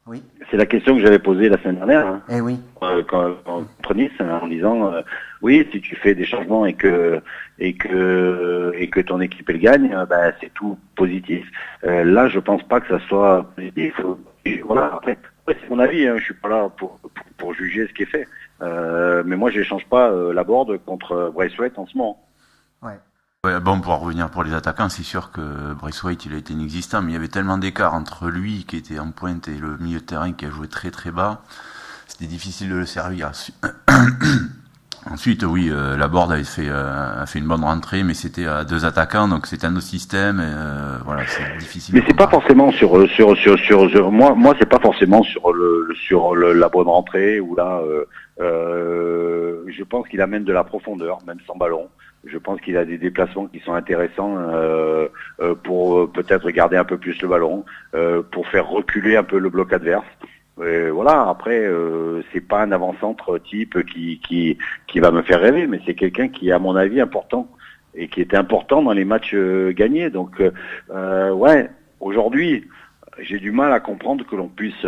Oui. C'est la question que j'avais posée la semaine dernière. Hein. Eh oui. Contre Nice, en disant oui, si tu fais des changements et que ton équipe elle gagne, c'est tout positif. Là, je pense pas que ça soit positif. Voilà. Après c'est mon avis. Hein, je suis pas là pour juger ce qui est fait. Mais moi, je change pas la board contre Braithwaite en ce moment. Ouais. Ouais, bon, pour revenir pour les attaquants, c'est sûr que Braithwaite, il a été inexistant, mais il y avait tellement d'écart entre lui qui était en pointe et le milieu de terrain qui a joué très très bas. C'était difficile de le servir. Ensuite, oui, la board a fait une bonne rentrée, mais c'était à 2 attaquants, donc c'était un autre système. Voilà, c'est difficile. Mais c'est pas forcément sur moi c'est pas forcément sur la bonne rentrée ou là. Je pense qu'il amène de la profondeur, même sans ballon. Je pense qu'il a des déplacements qui sont intéressants pour peut-être garder un peu plus le ballon, pour faire reculer un peu le bloc adverse. Voilà. Après, c'est pas un avant-centre type qui va me faire rêver, mais c'est quelqu'un qui est à mon avis important et qui était important dans les matchs gagnés. Donc, ouais, aujourd'hui, j'ai du mal à comprendre que l'on puisse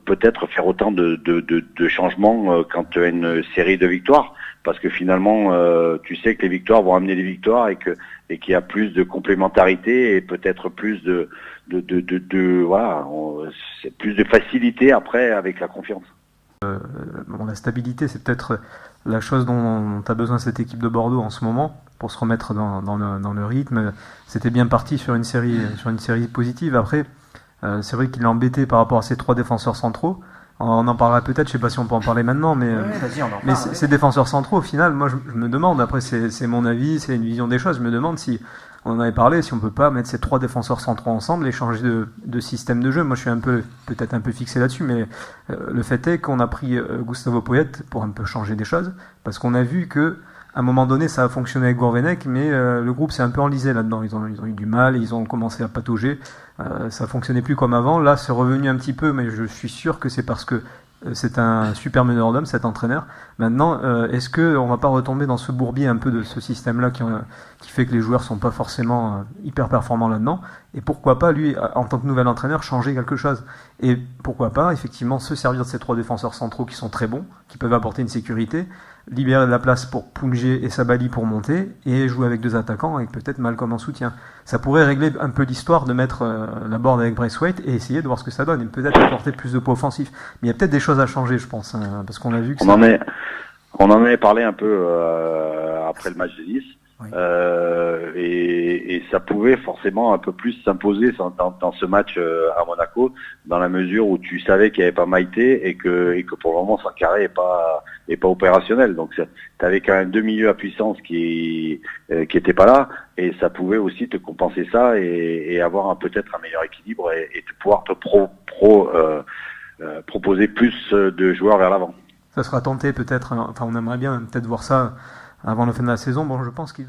peut-être faire autant de changements quand tu as une série de victoires, parce que finalement, tu sais que les victoires vont amener des victoires et qu'il y a plus de complémentarité et peut-être plus c'est plus de facilité après avec la confiance. La stabilité, c'est peut-être la chose dont a besoin cette équipe de Bordeaux en ce moment pour se remettre dans le rythme. C'était bien parti sur une série positive. Après, c'est vrai qu'il est embêté par rapport à ses 3 défenseurs centraux. On en parlera peut-être, je sais pas si on peut en parler maintenant, mais, ces défenseurs centraux, au final, moi je me demande, après c'est mon avis, c'est une vision des choses, je me demande si, on en avait parlé, si on peut pas mettre ces 3 défenseurs centraux ensemble et changer de système de jeu. Moi je suis peut-être un peu fixé là-dessus, mais le fait est qu'on a pris Gustavo Poyet pour un peu changer des choses, parce qu'on a vu que à un moment donné, ça a fonctionné avec Gourvenec, mais le groupe s'est un peu enlisé là-dedans. Ils ont eu du mal, ils ont commencé à patauger. Ça fonctionnait plus comme avant. Là, c'est revenu un petit peu, mais je suis sûr que c'est parce que c'est un super meneur d'hommes, cet entraîneur. Maintenant, est-ce qu'on va pas retomber dans ce bourbier un peu de ce système-là qui fait que les joueurs sont pas forcément hyper performants là-dedans? Et pourquoi pas, lui, en tant que nouvel entraîneur, changer quelque chose? Et pourquoi pas, effectivement, se servir de ces 3 défenseurs centraux qui sont très bons, qui peuvent apporter une sécurité, libérer de la place pour Pounjé et Sabali pour monter, et jouer avec 2 attaquants, avec peut-être Malcolm en soutien. Ça pourrait régler un peu l'histoire de mettre la board avec Braithwaite et essayer de voir ce que ça donne, et peut-être apporter plus de poids offensif. Mais il y a peut-être des choses à changer, je pense, hein, parce qu'on a vu que on en avait parlé un peu après le match de Nice. Oui. Et ça pouvait forcément un peu plus s'imposer dans ce match à Monaco, dans la mesure où tu savais qu'il n'y avait pas Maïté et que pour le moment Sankaré est pas opérationnel. Donc tu avais quand même 2 milieux à puissance qui étaient pas là, et ça pouvait aussi te compenser ça et avoir peut-être un meilleur équilibre et pouvoir te proposer plus de joueurs vers l'avant. Ça sera tenté peut-être, enfin on aimerait bien peut-être voir ça avant la fin de la saison. Bon, je pense qu'il